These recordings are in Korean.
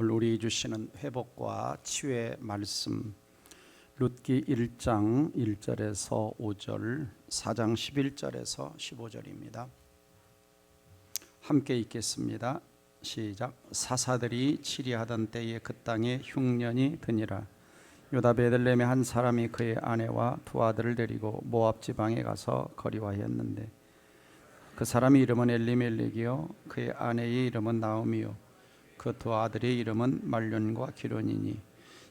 오늘 우리 주시는 회복과 치유의 말씀 룻기 1장 1절에서 5절, 4장 11절에서 15절입니다. 함께 읽겠습니다. 시작. 사사들이 치리하던 때에 그 땅에 흉년이 드니라. 유다 베들레헴의 한 사람이 그의 아내와 두 아들을 데리고 모압 지방에 가서 거리와였는데 그 사람의 이름은 엘리멜렉이요 그의 아내의 이름은 나오미요 그 두 아들의 이름은 말륜과 기론이니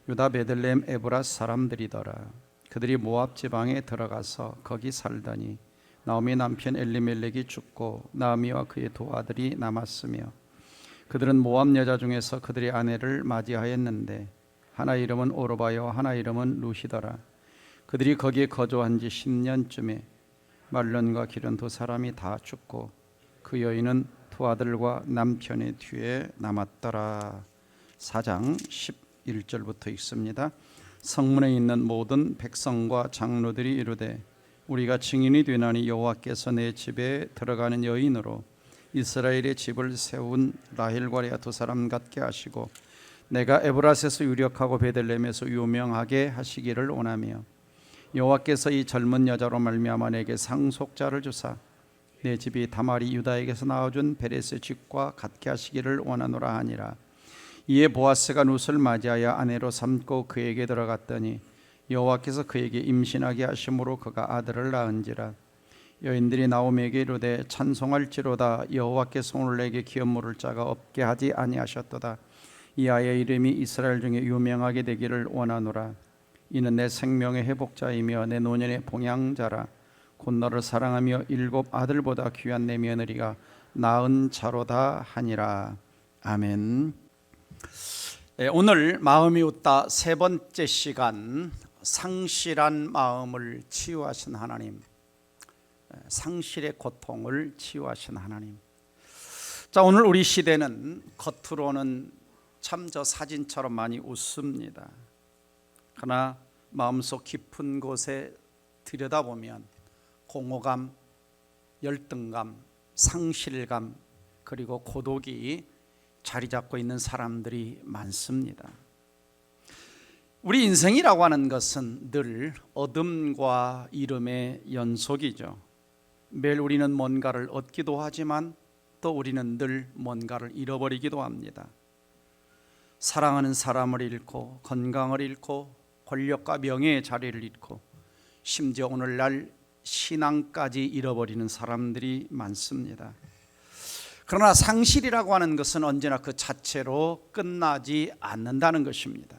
유다 베들레헴 에브라스 사람들이더라. 그들이 모압 지방에 들어가서 거기 살더니 나오미 남편 엘리멜렉이 죽고 나오미와 그의 두 아들이 남았으며 그들은 모압 여자 중에서 그들의 아내를 맞이하였는데 하나 이름은 오르바요 하나 이름은 루시더라. 그들이 거기에 거주한 지 10년쯤에 말론과 기론 두 사람이 다 죽고 그 여인은 두 아들과 남편의 뒤에 남았더라. 4장 11절부터 읽습니다. 성문에 있는 모든 백성과 장로들이 이르되 우리가 증인이 되나니 여호와께서 내 집에 들어가는 여인으로 이스라엘의 집을 세운 라헬과 레아 두 사람 같게 하시고 내가 에브라스에서 유력하고 베들레헴에서 유명하게 하시기를 원하며 여호와께서 이 젊은 여자로 말미암아 내게 상속자를 주사 내 집이 다말이 유다에게서 낳아준 베레스의 집과 같게 하시기를 원하노라 하니라. 이에 보아스가 룻을 맞이하여 아내로 삼고 그에게 들어갔더니 여호와께서 그에게 임신하게 하심으로 그가 아들을 낳은지라. 여인들이 나오미에게 이르되 찬송할지로다 여호와께서 오늘 내게 기업 물을 자가 없게 하지 아니하셨도다. 이 아이의 이름이 이스라엘 중에 유명하게 되기를 원하노라. 이는 내 생명의 회복자이며 내 노년의 봉양자라. 곧 너를 사랑하며 7 아들보다 귀한 내 며느리가 낳은 자로다 하니라. 아멘. 오늘 마음이 웃다 세 번째 시간, 상실한 마음을 치유하신 하나님, 상실의 고통을 치유하신 하나님. 자, 오늘 우리 시대는 겉으로는 참 저 사진처럼 많이 웃습니다. 그러나 마음속 깊은 곳에 들여다보면 공허감, 열등감, 상실감 그리고 고독이 자리 잡고 있는 사람들이 많습니다. 우리 인생이라고 하는 것은 늘 얻음과 잃음의 연속이죠. 매일 우리는 뭔가를 얻기도 하지만 또 우리는 늘 뭔가를 잃어버리기도 합니다. 사랑하는 사람을 잃고 건강을 잃고 권력과 명예의 자리를 잃고 심지어 오늘날 신앙까지 잃어버리는 사람들이 많습니다. 그러나 상실이라고 하는 것은 언제나 그 자체로 끝나지 않는다는 것입니다.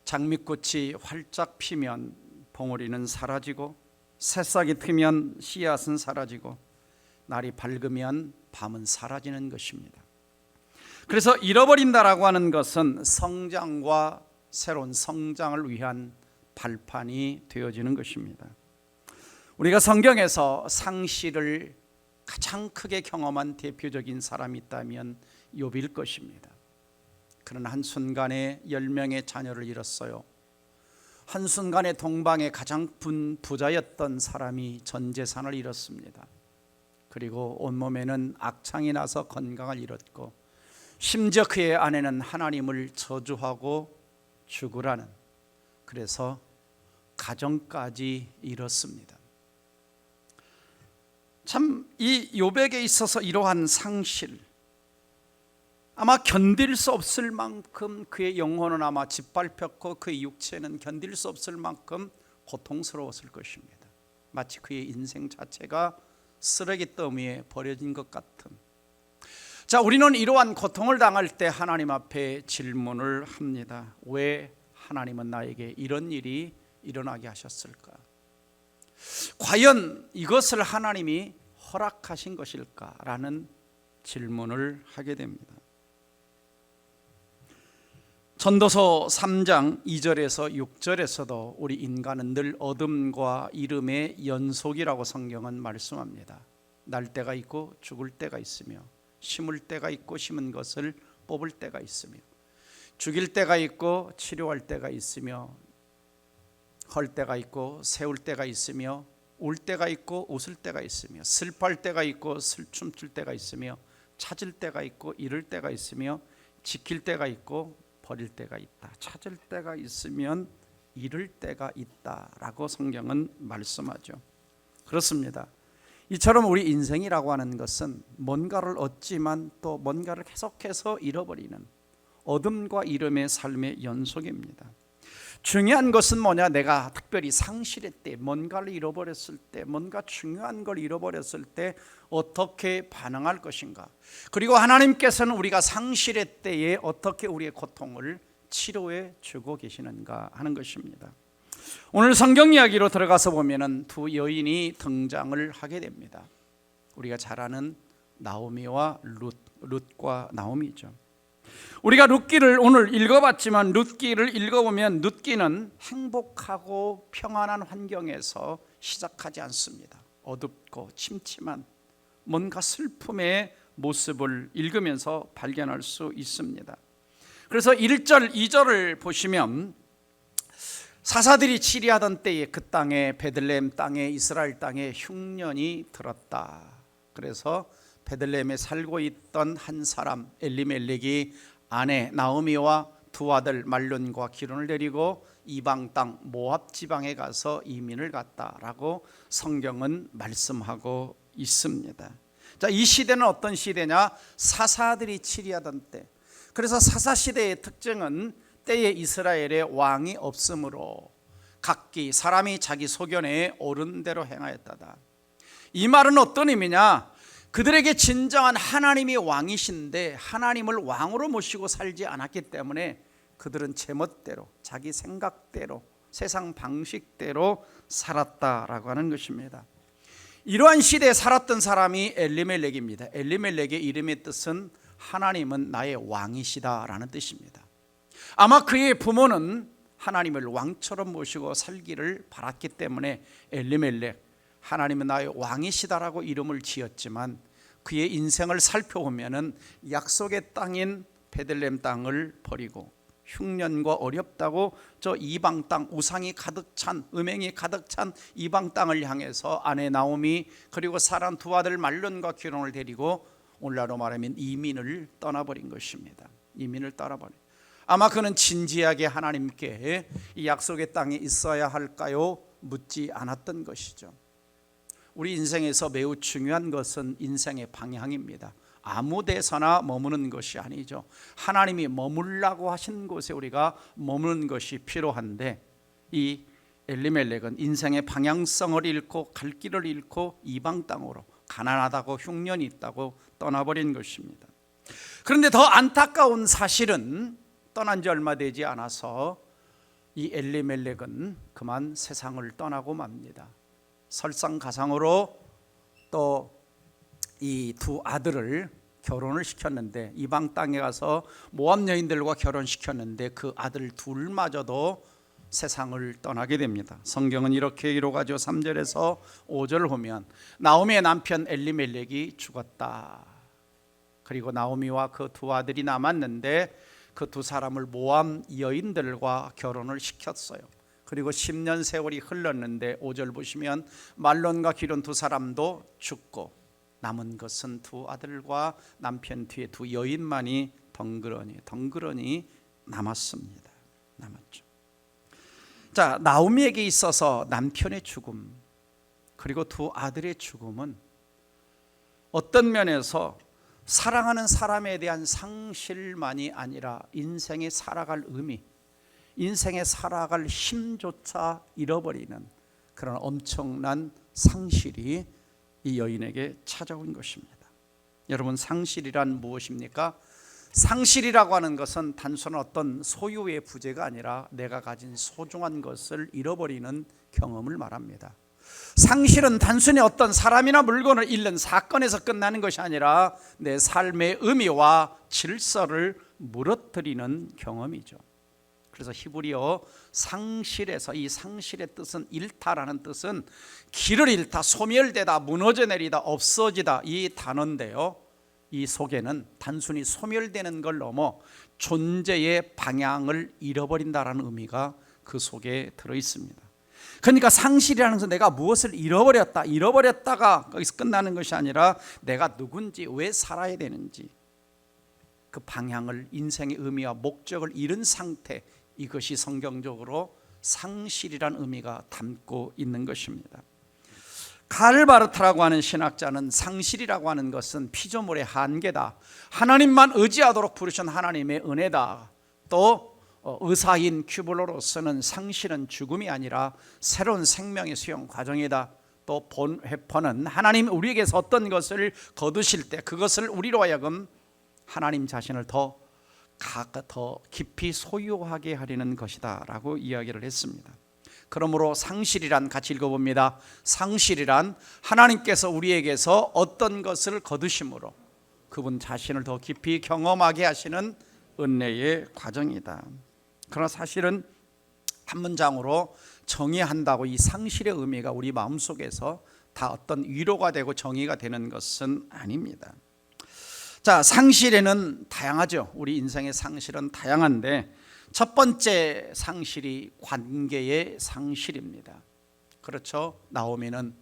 장미꽃이 활짝 피면 봉우리는 사라지고 새싹이 트면 씨앗은 사라지고 날이 밝으면 밤은 사라지는 것입니다. 그래서 잃어버린다라고 하는 것은 성장과 새로운 성장을 위한 발판이 되어지는 것입니다. 우리가 성경에서 상실을 가장 크게 경험한 대표적인 사람이 있다면 욥일 것입니다. 그는 한순간에 10명의 자녀를 잃었어요. 한순간에 동방의 가장 부자였던 사람이 전 재산을 잃었습니다. 그리고 온몸에는 악창이 나서 건강을 잃었고 심지어 그의 아내는 하나님을 저주하고 죽으라는, 그래서 가정까지 잃었습니다. 참 이 욥에게 있어서 이러한 상실, 아마 견딜 수 없을 만큼 그의 영혼은 아마 짓밟혔고 그의 육체는 견딜 수 없을 만큼 고통스러웠을 것입니다. 마치 그의 인생 자체가 쓰레기 더미에 버려진 것 같은. 자, 우리는 이러한 고통을 당할 때 하나님 앞에 질문을 합니다. 왜 하나님은 나에게 이런 일이 일어나게 하셨을까? 과연 이것을 하나님이 허락하신 것일까라는 질문을 하게 됩니다. 전도서 3장 2절에서 6절에서도 우리 인간은 늘 얻음과 잃음의 연속이라고 성경은 말씀합니다. 날 때가 있고 죽을 때가 있으며 심을 때가 있고 심은 것을 뽑을 때가 있으며 죽일 때가 있고 치료할 때가 있으며 헐 때가 있고 세울 때가 있으며 울 때가 있고 웃을 때가 있으며 슬퍼할 때가 있고 춤출 때가 있으며 찾을 때가 있고 잃을 때가 있으며 지킬 때가 있고 버릴 때가 있다. 찾을 때가 있으면 잃을 때가 있다라고 성경은 말씀하죠. 그렇습니다. 이처럼 우리 인생이라고 하는 것은 뭔가를 얻지만 또 뭔가를 계속해서 잃어버리는 얻음과 잃음의 삶의 연속입니다. 중요한 것은 뭐냐? 내가 특별히 상실의 때, 뭔가를 잃어버렸을 때, 뭔가 중요한 걸 잃어버렸을 때 어떻게 반응할 것인가? 그리고 하나님께서는 우리가 상실의 때에 어떻게 우리의 고통을 치료해 주고 계시는가 하는 것입니다. 오늘 성경 이야기로 들어가서 보면은 두 여인이 등장을 하게 됩니다. 우리가 잘 아는 나오미와 룻과 나오미죠. 우리가 룻기를 오늘 읽어봤지만 룻기를 읽어보면 룻기는 행복하고 평안한 환경에서 시작하지 않습니다. 어둡고 침침한 뭔가 슬픔의 모습을 읽으면서 발견할 수 있습니다. 그래서 1절, 2절을 보시면 사사들이 치리하던 때에 그 땅에 베들레헴 땅에 이스라엘 땅에 흉년이 들었다. 그래서 베들레헴에 살고 있던 한 사람 엘리멜렉이 아내 나오미와 두 아들 말론과 기론을 데리고 이방 땅 모압 지방에 가서 이민을 갔다라고 성경은 말씀하고 있습니다. 자, 이 시대는 어떤 시대냐? 사사들이 치리하던 때. 그래서 사사 시대의 특징은 때에 이스라엘에 왕이 없으므로 각기 사람이 자기 소견에 옳은 대로 행하였다다. 이 말은 어떤 의미냐? 그들에게 진정한 하나님이 왕이신데 하나님을 왕으로 모시고 살지 않았기 때문에 그들은 제멋대로 자기 생각대로 세상 방식대로 살았다라고 하는 것입니다. 이러한 시대에 살았던 사람이 엘리멜렉입니다. 엘리멜렉의 이름의 뜻은 하나님은 나의 왕이시다라는 뜻입니다. 아마 그의 부모는 하나님을 왕처럼 모시고 살기를 바랐기 때문에 엘리멜렉, 하나님은 나의 왕이시다라고 이름을 지었지만 그의 인생을 살펴보면 약속의 땅인 베들레헴 땅을 버리고 흉년과 어렵다고 저 이방 땅, 우상이 가득 찬, 음행이 가득 찬 이방 땅을 향해서 아내 나오미 그리고 사란 두 아들 말론과 기론을 데리고 오늘날로 말하면 이민을 떠나버린 것입니다. 이민을 떠나버린. 아마 그는 진지하게 하나님께 이 약속의 땅에 있어야 할까요? 묻지 않았던 것이죠. 우리 인생에서 매우 중요한 것은 인생의 방향입니다. 아무 데서나 머무는 것이 아니죠. 하나님이 머물라고 하신 곳에 우리가 머무는 것이 필요한데 이 엘리멜렉은 인생의 방향성을 잃고 갈 길을 잃고 이방 땅으로 가난하다고 흉년이 있다고 떠나버린 것입니다. 그런데 더 안타까운 사실은 떠난 지 얼마 되지 않아서 이 엘리멜렉은 그만 세상을 떠나고 맙니다. 설상가상으로 또 이 두 아들을 결혼을 시켰는데 이방 땅에 가서 모압 여인들과 결혼시켰는데 그 아들 둘마저도 세상을 떠나게 됩니다. 성경은 이렇게 기록하죠. 3절에서 5절을 보면 나오미의 남편 엘리멜렉이 죽었다. 그리고 나오미와 그 두 아들이 남았는데 그 두 사람을 모압 여인들과 결혼을 시켰어요. 그리고 10년 세월이 흘렀는데 5절 보시면 말론과 기론 두 사람도 죽고 남은 것은 두 아들과 남편 뒤에 두 여인만이 덩그러니 남았습니다. 남았죠. 자, 나오미에게 있어서 남편의 죽음 그리고 두 아들의 죽음은 어떤 면에서 사랑하는 사람에 대한 상실만이 아니라 인생에 살아갈 의미, 인생에 살아갈 힘조차 잃어버리는 그런 엄청난 상실이 이 여인에게 찾아온 것입니다. 여러분, 상실이란 무엇입니까? 상실이라고 하는 것은 단순한 어떤 소유의 부재가 아니라 내가 가진 소중한 것을 잃어버리는 경험을 말합니다. 상실은 단순히 어떤 사람이나 물건을 잃는 사건에서 끝나는 것이 아니라 내 삶의 의미와 질서를 무너뜨리는 경험이죠. 그래서 히브리어 상실에서 이 상실의 뜻은 잃다라는 뜻은 길을 잃다, 소멸되다, 무너져 내리다, 없어지다 이 단어인데요. 이 속에는 단순히 소멸되는 걸 넘어 존재의 방향을 잃어버린다라는 의미가 그 속에 들어 있습니다. 그러니까 상실이라는 것은 내가 무엇을 잃어버렸다가 거기서 끝나는 것이 아니라 내가 누군지, 왜 살아야 되는지, 그 방향을, 인생의 의미와 목적을 잃은 상태, 이것이 성경적으로 상실이란 의미가 담고 있는 것입니다. 칼 바르타라고 하는 신학자는 상실이라고 하는 것은 피조물의 한계다, 하나님만 의지하도록 부르신 하나님의 은혜다, 또 의사인 큐블로로서는 상실은 죽음이 아니라 새로운 생명의 수용 과정이다, 또 본회퍼는 하나님 우리에게서 어떤 것을 거두실 때 그것을 우리로 하여금 하나님 자신을 더 깊이 소유하게 하려는 것이다 라고 이야기를 했습니다. 그러므로 상실이란, 같이 읽어봅니다. 상실이란 하나님께서 우리에게서 어떤 것을 거두심으로 그분 자신을 더 깊이 경험하게 하시는 은혜의 과정이다. 그러나 사실은 한 문장으로 정의한다고 이 상실의 의미가 우리 마음속에서 다 어떤 위로가 되고 정의가 되는 것은 아닙니다. 자, 상실에는 다양하죠. 우리 인생의 상실은 다양한데 첫 번째 상실이 관계의 상실입니다. 그렇죠. 나오미는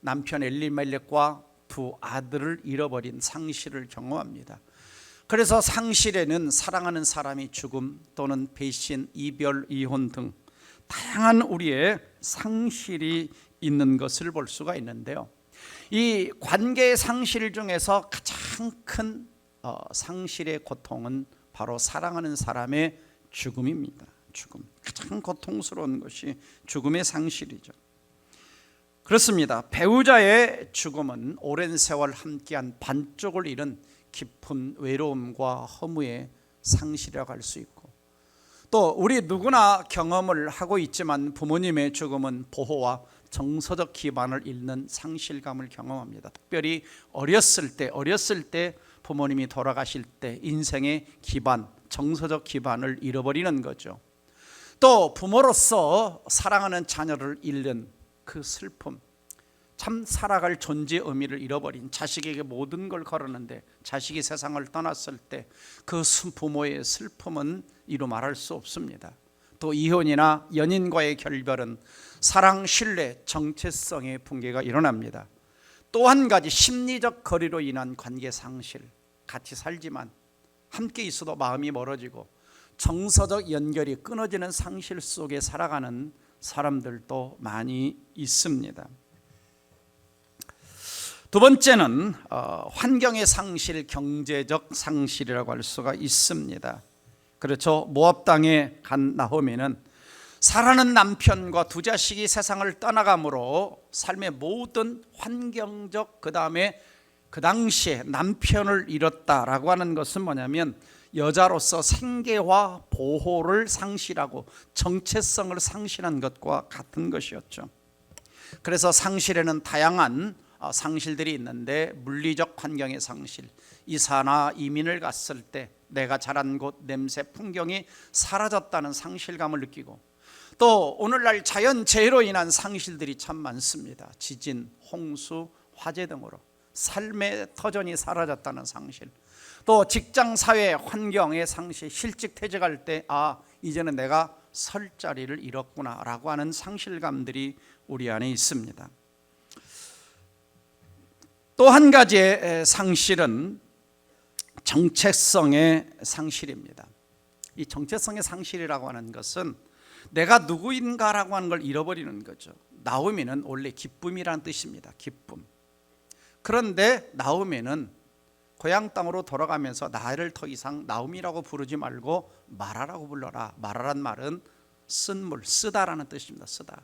남편 엘리멜렉과 두 아들을 잃어버린 상실을 경험합니다. 그래서 상실에는 사랑하는 사람이 죽음 또는 배신, 이별, 이혼 등 다양한 우리의 상실이 있는 것을 볼 수가 있는데요, 이 관계의 상실 중에서 가장 큰 상실의 고통은 바로 사랑하는 사람의 죽음입니다. 죽음, 가장 고통스러운 것이 죽음의 상실이죠. 그렇습니다. 배우자의 죽음은 오랜 세월 함께한 반쪽을 잃은 깊은 외로움과 허무의 상실이라고 할 수 있고, 또 우리 누구나 경험을 하고 있지만 부모님의 죽음은 보호와 정서적 기반을 잃는 상실감을 경험합니다. 특별히 어렸을 때 부모님이 돌아가실 때 인생의 기반, 정서적 기반을 잃어버리는 거죠. 또 부모로서 사랑하는 자녀를 잃는 그 슬픔, 참 살아갈 존재의 의미를 잃어버린, 자식에게 모든 걸 걸었는데 자식이 세상을 떠났을 때 그 부모의 슬픔은 이루 말할 수 없습니다. 또 이혼이나 연인과의 결별은 사랑, 신뢰, 정체성의 붕괴가 일어납니다. 또 한 가지, 심리적 거리로 인한 관계 상실, 같이 살지만 함께 있어도 마음이 멀어지고 정서적 연결이 끊어지는 상실 속에 살아가는 사람들도 많이 있습니다. 두 번째는 환경의 상실, 경제적 상실이라고 할 수가 있습니다. 그렇죠. 모압 땅에 간 나오미는 사랑하는 남편과 두 자식이 세상을 떠나감으로 삶의 모든 환경적, 그 다음에 그 당시에 남편을 잃었다라고 하는 것은 뭐냐면 여자로서 생계와 보호를 상실하고 정체성을 상실한 것과 같은 것이었죠. 그래서 상실에는 다양한 상실들이 있는데, 물리적 환경의 상실, 이사나 이민을 갔을 때 내가 자란 곳, 냄새, 풍경이 사라졌다는 상실감을 느끼고, 또 오늘날 자연재해로 인한 상실들이 참 많습니다. 지진, 홍수, 화재 등으로 삶의 터전이 사라졌다는 상실, 또 직장, 사회, 환경의 상실, 실직 퇴직할 때 이제는 내가 설 자리를 잃었구나 라고 하는 상실감들이 우리 안에 있습니다. 또 한 가지의 상실은 정체성의 상실입니다. 이 정체성의 상실이라고 하는 것은 내가 누구인가라고 하는 걸 잃어버리는 거죠. 나오미는 원래 기쁨이라는 뜻입니다. 기쁨. 그런데 나오미는 고향 땅으로 돌아가면서 나를 더 이상 나오미라고 부르지 말고 마라라고 불러라. 마라란 말은 쓴물, 쓰다라는 뜻입니다. 쓰다.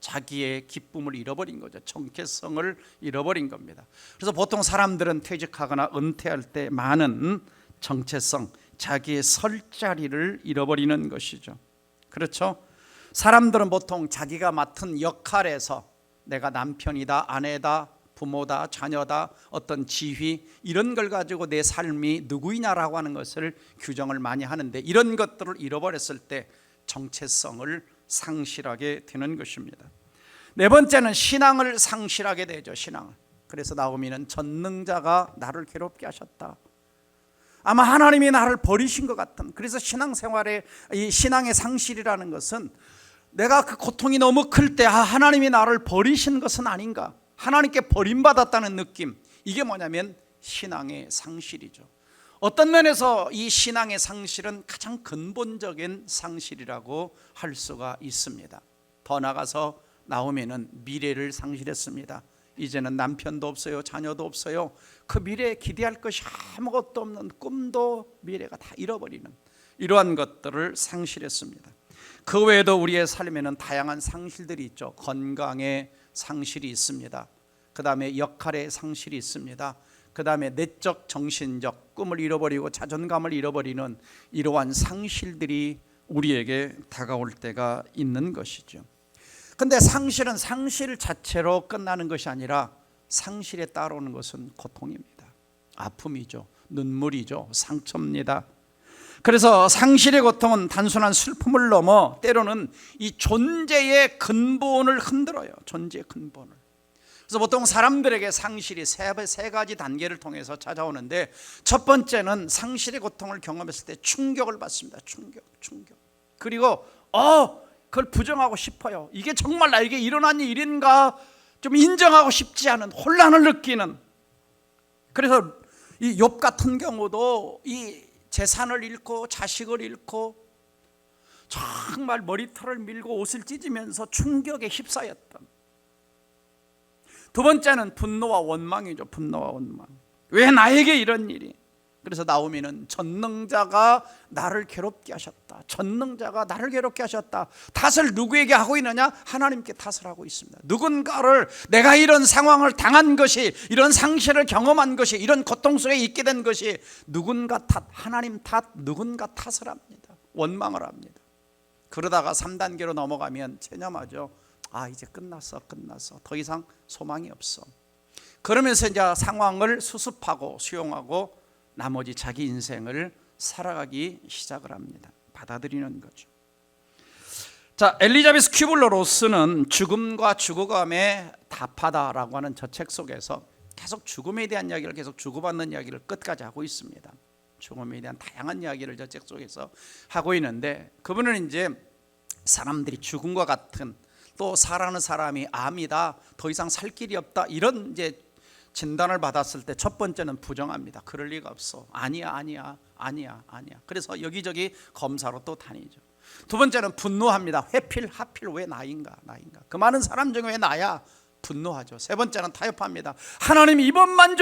자기의 기쁨을 잃어버린 거죠. 정체성을 잃어버린 겁니다. 그래서 보통 사람들은 퇴직하거나 은퇴할 때 많은 정체성, 자기의 설 자리를 잃어버리는 것이죠. 그렇죠? 사람들은 보통 자기가 맡은 역할에서 내가 남편이다, 아내다, 부모다, 자녀다, 어떤 지위, 이런 걸 가지고 내 삶이 누구이냐라고 하는 것을 규정을 많이 하는데, 이런 것들을 잃어버렸을 때 정체성을 상실하게 되는 것입니다. 네 번째는 신앙을 상실하게 되죠. 신앙을. 그래서 나오미는 전능자가 나를 괴롭게 하셨다, 아마 하나님이 나를 버리신 것 같은, 그래서 신앙생활의 이 신앙의 상실이라는 것은 내가 그 고통이 너무 클 때 하나님이 나를 버리신 것은 아닌가, 하나님께 버림받았다는 느낌, 이게 뭐냐면 신앙의 상실이죠. 어떤 면에서 이 신앙의 상실은 가장 근본적인 상실이라고 할 수가 있습니다. 더 나아가서 나오미는 미래를 상실했습니다. 이제는 남편도 없어요, 자녀도 없어요. 그 미래에 기대할 것이 아무것도 없는, 꿈도 미래가 다 잃어버리는 이러한 것들을 상실했습니다. 그 외에도 우리의 삶에는 다양한 상실들이 있죠. 건강의 상실이 있습니다. 그 다음에 역할의 상실이 있습니다. 그 다음에 내적 정신적 꿈을 잃어버리고 자존감을 잃어버리는 이러한 상실들이 우리에게 다가올 때가 있는 것이죠. 근데 상실은 상실 자체로 끝나는 것이 아니라 상실에 따라오는 것은 고통입니다. 아픔이죠. 눈물이죠. 상처입니다. 그래서 상실의 고통은 단순한 슬픔을 넘어 때로는 이 존재의 근본을 흔들어요. 존재의 근본을. 그래서 보통 사람들에게 상실이 세 가지 단계를 통해서 찾아오는데, 첫 번째는 상실의 고통을 경험했을 때 충격을 받습니다. 충격. 그리고 그걸 부정하고 싶어요. 이게 정말 나에게 일어난 일인가 좀 인정하고 싶지 않은 혼란을 느끼는. 그래서 이 욥 같은 경우도 이 재산을 잃고 자식을 잃고 정말 머리털을 밀고 옷을 찢으면서 충격에 휩싸였던. 두 번째는 분노와 원망이죠. 분노와 원망. 왜 나에게 이런 일이? 그래서 나오미는 전능자가 나를 괴롭게 하셨다. 전능자가 나를 괴롭게 하셨다. 탓을 누구에게 하고 있느냐? 하나님께 탓을 하고 있습니다. 누군가를, 내가 이런 상황을 당한 것이, 이런 상실을 경험한 것이, 이런 고통 속에 있게 된 것이 누군가 탓, 하나님 탓, 누군가 탓을 합니다. 원망을 합니다. 그러다가 3단계로 넘어가면 체념하죠. 이제 끝났어. 더 이상 소망이 없어. 그러면서 이제 상황을 수습하고 수용하고 나머지 자기 인생을 살아가기 시작을 합니다. 받아들이는 거죠. 자, 엘리자베스 큐블러 로스는 죽음과 죽어감에 답하다라고 하는 저 책 속에서 계속 죽음에 대한 이야기를, 계속 주고받는 이야기를 끝까지 하고 있습니다. 죽음에 대한 다양한 이야기를 저 책 속에서 하고 있는데, 그분은 이제 사람들이 죽음과 같은, 또 살아는 사람이 암이다, 더 이상 살 길이 없다, 이런 이제 진단을 받았을 때 첫 번째는 부정합니다. 그럴 리가 없어. 아니야. 그래서 여기저기 검사로 또 다니죠. 두 번째는 분노합니다. 하필 왜 나인가. 그 많은 사람 중에 왜 나야? 분노하죠. 세 번째는 타협합니다. 하나님 이것만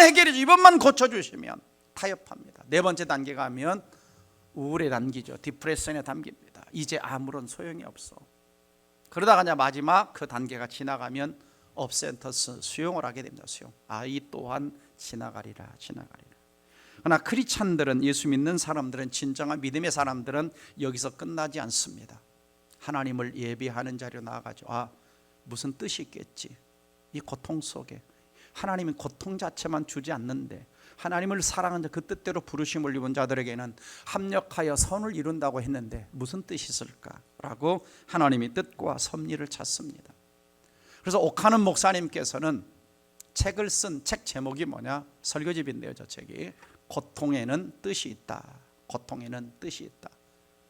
해결해 주, 이것만 고쳐주시면 타협합니다. 네 번째 단계 가면 우울에 담기죠. 디프레션에 담깁니다. 이제 아무런 소용이 없어. 그러다가 이제 마지막 그 단계가 지나가면 업센터스, 수용을 하게 됩니다. 수용. 이 또한 지나가리라. 그러나 크리스찬들은, 예수 믿는 사람들은, 진정한 믿음의 사람들은 여기서 끝나지 않습니다. 하나님을 예배하는 자리로 나아가죠. 무슨 뜻이 있겠지. 이 고통 속에 하나님은 고통 자체만 주지 않는데, 하나님을 사랑하는 그 뜻대로 부르심을 입은 자들에게는 합력하여 선을 이룬다고 했는데 무슨 뜻이 있을까라고 하나님이 뜻과 섭리를 찾습니다. 그래서 옥하는 목사님께서는 책을 쓴 책 제목이 뭐냐? 설교집인데요. 저 책이 고통에는 뜻이 있다. 고통에는 뜻이 있다.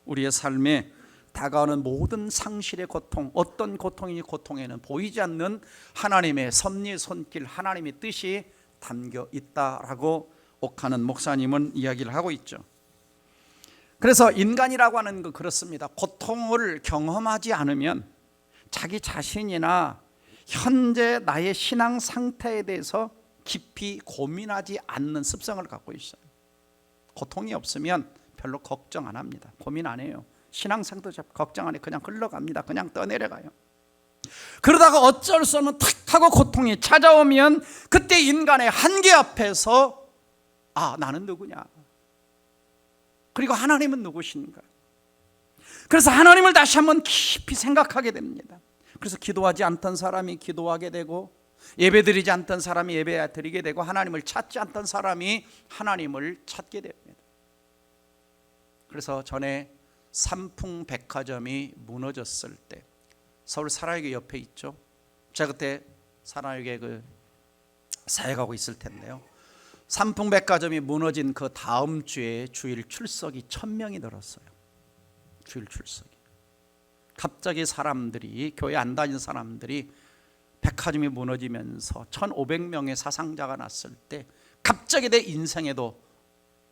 우리의 삶에 다가오는 모든 상실의 고통, 어떤 고통이니 고통에는 보이지 않는 하나님의 섭리의 손길, 하나님의 뜻이 담겨 있다라고 옥하는 목사님은 이야기를 하고 있죠. 그래서 인간이라고 하는 건 그렇습니다. 고통을 경험하지 않으면 자기 자신이나 현재 나의 신앙 상태에 대해서 깊이 고민하지 않는 습성을 갖고 있어요. 고통이 없으면 별로 걱정 안 합니다. 고민 안 해요. 신앙 상태 걱정 안 해. 그냥 흘러갑니다. 그냥 떠내려가요. 그러다가 어쩔 수 없는 탁 하고 고통이 찾아오면 그때 인간의 한계 앞에서 나는 누구냐? 그리고 하나님은 누구신가? 그래서 하나님을 다시 한번 깊이 생각하게 됩니다. 그래서 기도하지 않던 사람이 기도하게 되고, 예배드리지 않던 사람이 예배드리게 되고, 하나님을 찾지 않던 사람이 하나님을 찾게 됩니다. 그래서 전에 삼풍백화점이 무너졌을 때, 서울 사랑교회 옆에 있죠. 제가 그때 사랑교회 사역하고 있을 텐데요. 삼풍백화점이 무너진 그 다음 주에 주일 출석이 1000명이 늘었어요. 주일 출석이. 갑자기 사람들이, 교회 안 다니는 사람들이 백화점이 무너지면서 1500명의 사상자가 났을 때 갑자기 내 인생에도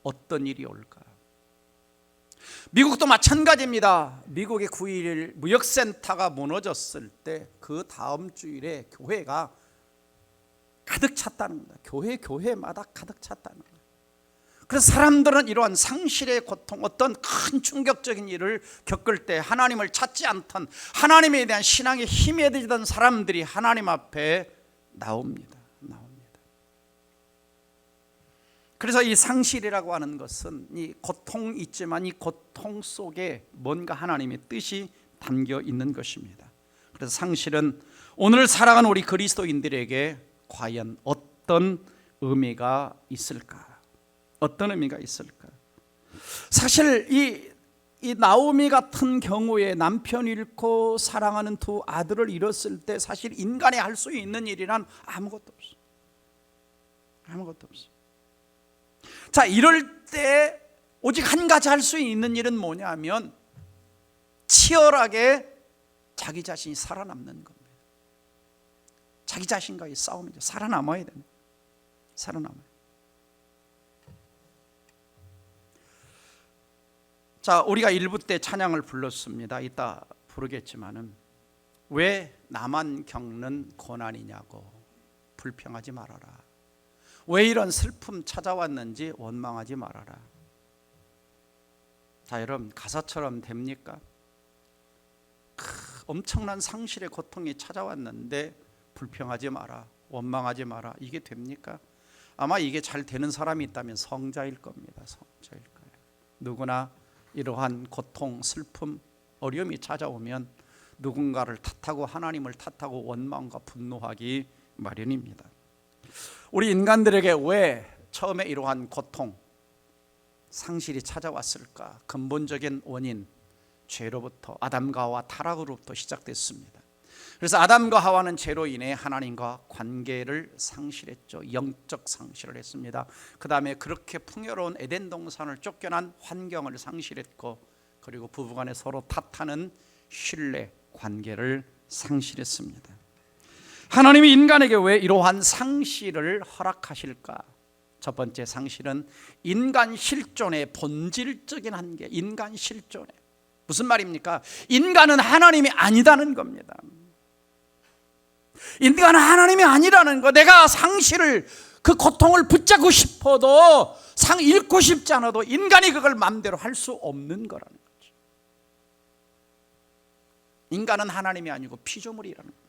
어떤 일이 올까? 미국도 마찬가지입니다. 미국의 9.11 무역센터가 무너졌을 때 그 다음 주일에 교회가 가득 찼다는 겁니다. 교회마다 가득 찼다는 거예요. 그래서 사람들은 이러한 상실의 고통, 어떤 큰 충격적인 일을 겪을 때 하나님을 찾지 않던, 하나님에 대한 신앙에 힘에 들던 사람들이 하나님 앞에 나옵니다. 그래서 이 상실이라고 하는 것은 이 고통이 있지만 이 고통 속에 뭔가 하나님의 뜻이 담겨 있는 것입니다. 그래서 상실은 오늘 살아가는 우리 그리스도인들에게 과연 어떤 의미가 있을까? 어떤 의미가 있을까? 사실 이 나오미 같은 경우에 남편 잃고 사랑하는 두 아들을 잃었을 때 사실 인간이 할 수 있는 일이란 아무것도 없어. 아무것도 없어. 자, 이럴 때 오직 한 가지 할 수 있는 일은 뭐냐면 치열하게 자기 자신이 살아남는 겁니다. 자기 자신과의 싸움이죠. 살아남아야 됩니다. 살아남아요. 자, 우리가 1부 때 찬양을 불렀습니다. 이따 부르겠지만은 왜 나만 겪는 고난이냐고 불평하지 말아라. 왜 이런 슬픔 찾아왔는지 원망하지 말아라. 자, 여러분, 가사처럼 됩니까? 엄청난 상실의 고통이 찾아왔는데 불평하지 마라, 원망하지 마라, 이게 됩니까? 아마 이게 잘 되는 사람이 있다면 성자일 겁니다. 성자일 거예요. 누구나 이러한 고통, 슬픔, 어려움이 찾아오면 누군가를 탓하고 하나님을 탓하고 원망과 분노하기 마련입니다. 우리 인간들에게 왜 처음에 이러한 고통, 상실이 찾아왔을까? 근본적인 원인, 죄로부터, 아담과 하와 타락으로부터 시작됐습니다. 그래서 아담과 하와는 죄로 인해 하나님과 관계를 상실했죠. 영적 상실을 했습니다. 그 다음에 그렇게 풍요로운 에덴 동산을 쫓겨난 환경을 상실했고, 그리고 부부간에 서로 탓하는 신뢰 관계를 상실했습니다. 하나님이 인간에게 왜 이러한 상실을 허락하실까? 첫 번째 상실은 인간 실존의 본질적인 한계, 인간 실존의, 무슨 말입니까? 인간은 하나님이 아니다는 겁니다. 인간은 하나님이 아니라는 거. 내가 상실을, 그 고통을 붙잡고 싶어도, 잃고 싶지 않아도 인간이 그걸 마음대로 할 수 없는 거라는 거죠. 인간은 하나님이 아니고 피조물이라는 겁니다.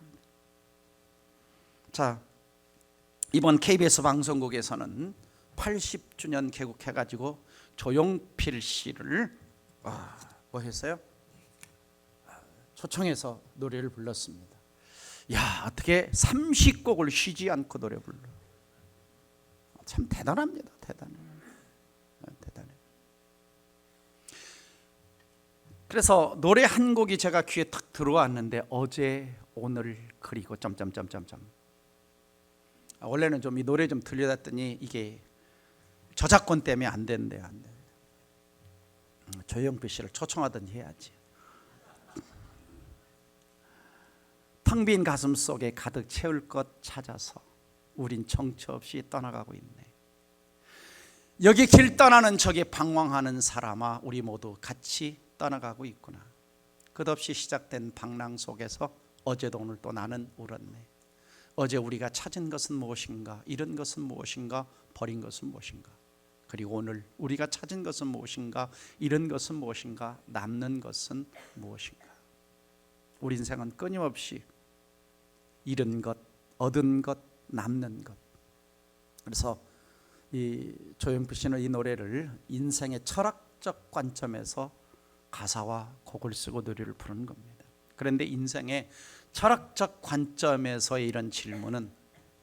자, 이번 KBS 방송국에서는 80주년 개국해가지고 조용필 씨를 뭐 했어요? 초청해서 노래를 불렀습니다. 야, 어떻게 30곡을 쉬지 않고 노래 불러. 참 대단합니다. 대단해. 그래서 노래 한 곡이 제가 귀에 탁 들어왔는데, 어제 오늘 그리고 점점점점점. 원래는 좀 이 노래 좀 들려놨더니 이게 저작권 때문에 안 된대. 조용필 씨를 초청하든지 해야지. 텅 빈 가슴 속에 가득 채울 것 찾아서 우린 정처 없이 떠나가고 있네. 여기 길 떠나는 저기 방황하는 사람아, 우리 모두 같이 떠나가고 있구나. 끝없이 시작된 방랑 속에서 어제도 오늘 또 나는 울었네. 어제 우리가 찾은 것은 무엇인가? 잃은 것은 무엇인가? 버린 것은 무엇인가? 그리고 오늘 우리가 찾은 것은 무엇인가? 잃은 것은 무엇인가? 남는 것은 무엇인가? 우리 인생은 끊임없이 잃은 것, 얻은 것, 남는 것. 그래서 이 조용필 씨는 이 노래를 인생의 철학적 관점에서 가사와 곡을 쓰고 노래를 부르는 겁니다. 그런데 인생의 철학적 관점에서의 이런 질문은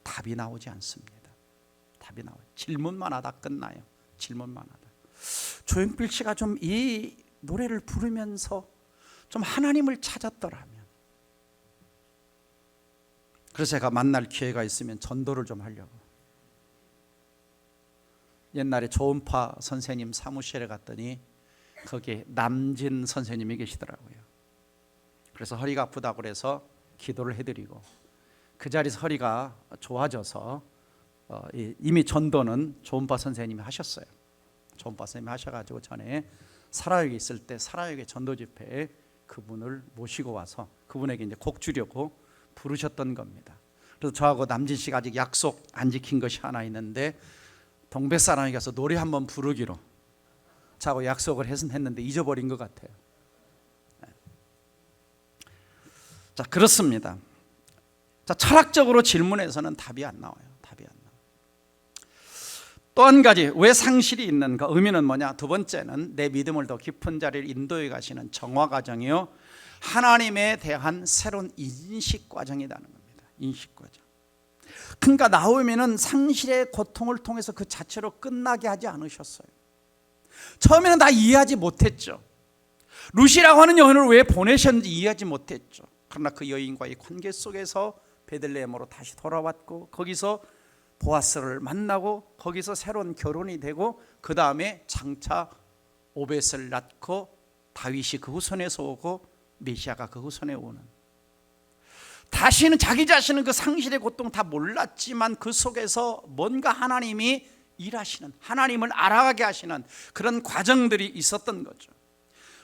답이 나오지 않습니다. 답이 나와요. 질문만 하다 끝나요. 질문만 하다. 조용필 씨가 좀 이 노래를 부르면서 좀 하나님을 찾았더라면, 그래서 제가 만날 기회가 있으면 전도를 좀 하려고. 옛날에 조은파 선생님 사무실에 갔더니 거기에 남진 선생님이 계시더라고요. 그래서 허리가 아프다고 그래서 기도를 해드리고, 그 자리에서 허리가 좋아져서 이미 전도는 조은파 선생님이 하셨어요. 존 박사님이 하셔가지고 전에 사라역에 있을 때 사라역의 전도 집회에 그분을 모시고 와서 그분에게 이제 곡 주려고 부르셨던 겁니다. 그래서 저하고 남진 씨가 아직 약속 안 지킨 것이 하나 있는데 동백 사람이 가서 노래 한번 부르기로 저하고 약속을 했는데 잊어버린 것 같아요. 자, 그렇습니다. 자, 철학적으로 질문에서는 답이 안 나와요. 답이 안 나와요. 또 한 가지, 왜 상실이 있는가? 의미는 뭐냐? 두 번째는 내 믿음을 더 깊은 자리를 인도해 가시는 정화 과정이요, 하나님에 대한 새로운 인식 과정이라는 겁니다. 인식 과정. 그러니까 나오미는 상실의 고통을 통해서 그 자체로 끝나게 하지 않으셨어요. 처음에는 다 이해하지 못했죠. 룻이라고 하는 여인을 왜 보내셨는지 이해하지 못했죠. 그러나 그 여인과의 관계 속에서 베들레헴으로 다시 돌아왔고, 거기서 보아스를 만나고, 거기서 새로운 결혼이 되고, 그 다음에 장차 오벳을 낳고 다윗이 그 후손에서 오고 메시아가 그 후손에 오는, 다시는 자기 자신은 그 상실의 고통 다 몰랐지만 그 속에서 뭔가 하나님이 일하시는, 하나님을 알아가게 하시는 그런 과정들이 있었던 거죠.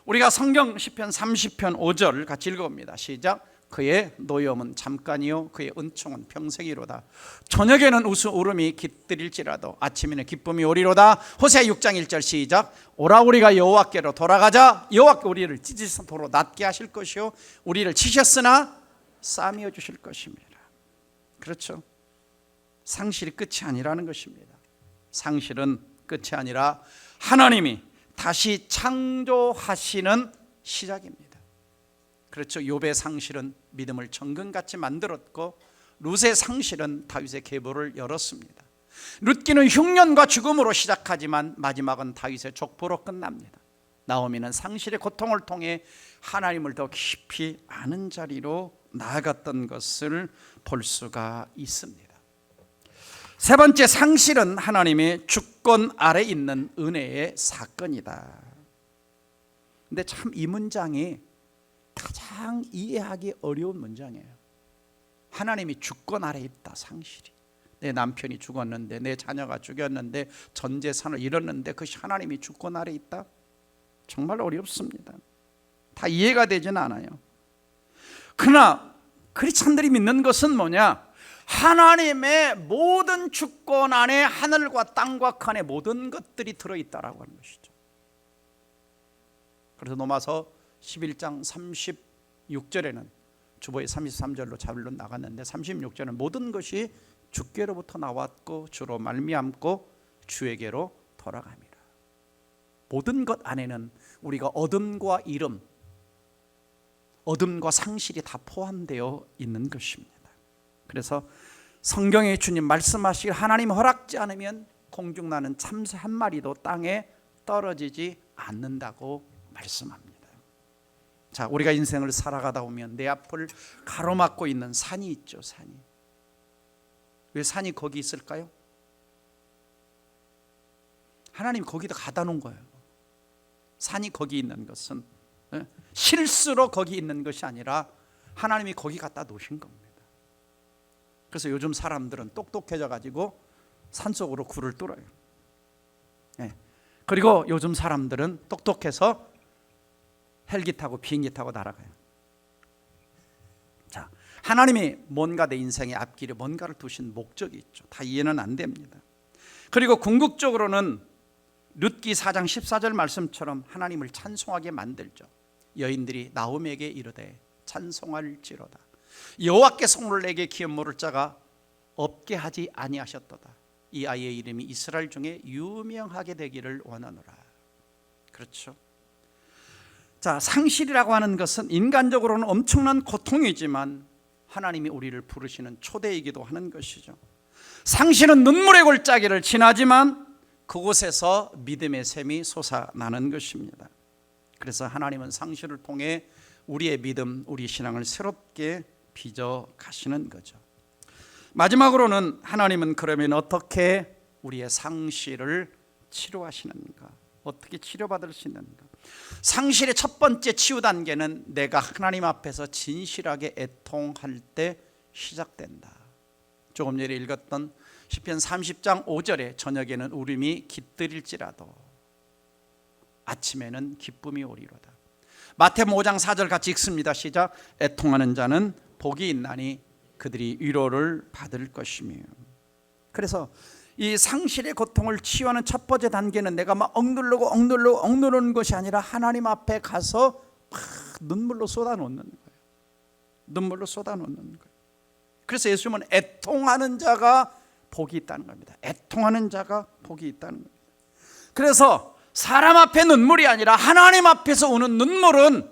우리가 성경 시편 30편 5절 같이 읽어봅니다. 시작. 그의 노염은 잠깐이요 그의 은총은 평생이로다. 저녁에는 울음이 깃들일지라도 아침에는 기쁨이 오리로다. 호세아 6장 1절 시작. 오라 우리가 여호와께로 돌아가자. 여호와께 우리를 찢으셔서 도로 낮게 하실 것이요 우리를 치셨으나 싸매어 주실 것입니다. 그렇죠. 상실이 끝이 아니라는 것입니다. 상실은 끝이 아니라 하나님이 다시 창조하시는 시작입니다. 그렇죠. 욥의 상실은 믿음을 정금같이 만들었고, 룻의 상실은 다윗의 계보를 열었습니다. 룻기는 흉년과 죽음으로 시작하지만 마지막은 다윗의 족보로 끝납니다. 나오미는 상실의 고통을 통해 하나님을 더 깊이 아는 자리로 나아갔던 것을 볼 수가 있습니다. 세 번째, 상실은 하나님의 주권 아래 있는 은혜의 사건이다. 근데 참 이 문장이 가장 이해하기 어려운 문장이에요. 하나님이 주권 아래 있다. 상실이, 내 남편이 죽었는데, 내 자녀가 죽였는데, 전 재산을 잃었는데 그것이 하나님이 주권 아래 있다? 정말 어렵습니다. 다 이해가 되지는 않아요. 그러나 크리스찬들이 믿는 것은 뭐냐? 하나님의 모든 주권 안에 하늘과 땅과 그 안에 모든 것들이 들어있다라고 하는 것이죠. 그래서 로마서 11장 36절에는 주보의 33절로 자bil론 나갔는데 36절은 모든 것이 주께로부터 나왔고 주로 말미암고 주에게로 돌아갑니다. 모든 것 안에는 우리가 어둠과 이름, 어둠과 상실이 다 포함되어 있는 것입니다. 그래서 성경에 주님 말씀하시길 하나님 허락지 않으면 공중나는 참새 한 마리도 땅에 떨어지지 않는다고 말씀합니다. 자, 우리가 인생을 살아가다 보면 내 앞을 가로막고 있는 산이 있죠. 산이. 왜 산이 거기 있을까요? 하나님이 거기다 가다 놓은 거예요. 산이 거기 있는 것은 실수로 거기 있는 것이 아니라 하나님이 거기 갖다 놓으신 겁니다. 그래서 요즘 사람들은 똑똑해져 가지고 산속으로 굴을 뚫어요. 그리고 요즘 사람들은 똑똑해서 헬기 타고 비행기 타고 날아가요. 자, 하나님이 뭔가 내 인생의 앞길에 뭔가를 두신 목적이 있죠. 다 이해는 안 됩니다. 그리고 궁극적으로는 룻기 4장 14절 말씀처럼 하나님을 찬송하게 만들죠. 여인들이 나오미에게 이르되 찬송할지로다. 여호와께 성물을 내게 기업 물을 자가 없게 하지 아니하셨도다. 이 아이의 이름이 이스라엘 중에 유명하게 되기를 원하노라. 그렇죠. 자, 상실이라고 하는 것은 인간적으로는 엄청난 고통이지만 하나님이 우리를 부르시는 초대이기도 하는 것이죠. 상실은 눈물의 골짜기를 지나지만 그곳에서 믿음의 샘이 솟아나는 것입니다. 그래서 하나님은 상실을 통해 우리의 믿음, 우리 신앙을 새롭게 빚어 가시는 거죠. 마지막으로는 하나님은 그러면 어떻게 우리의 상실을 치료하시는가? 어떻게 치료받을 수 있는가? 상실의 첫 번째 치유 단계는 내가 하나님 앞에서 진실하게 애통할 때 시작된다. 조금 전에 읽었던 시편 30장 5절에 저녁에는 울음이 깃들일지라도, 아침에는 기쁨이 오리로다. 마태복음 5장 4절 같이 읽습니다. 시작. 애통하는 자는 복이 있나니 그들이 위로를 받을 것이며. 그래서 이 상실의 고통을 치유하는 첫 번째 단계는 내가 막 억누르는 것이 아니라 하나님 앞에 가서 막 눈물로 쏟아놓는 거예요. 눈물로 쏟아놓는 거예요. 그래서 예수님은 애통하는 자가 복이 있다는 겁니다. 애통하는 자가 복이 있다는 겁니다. 그래서 사람 앞에 눈물이 아니라 하나님 앞에서 우는 눈물은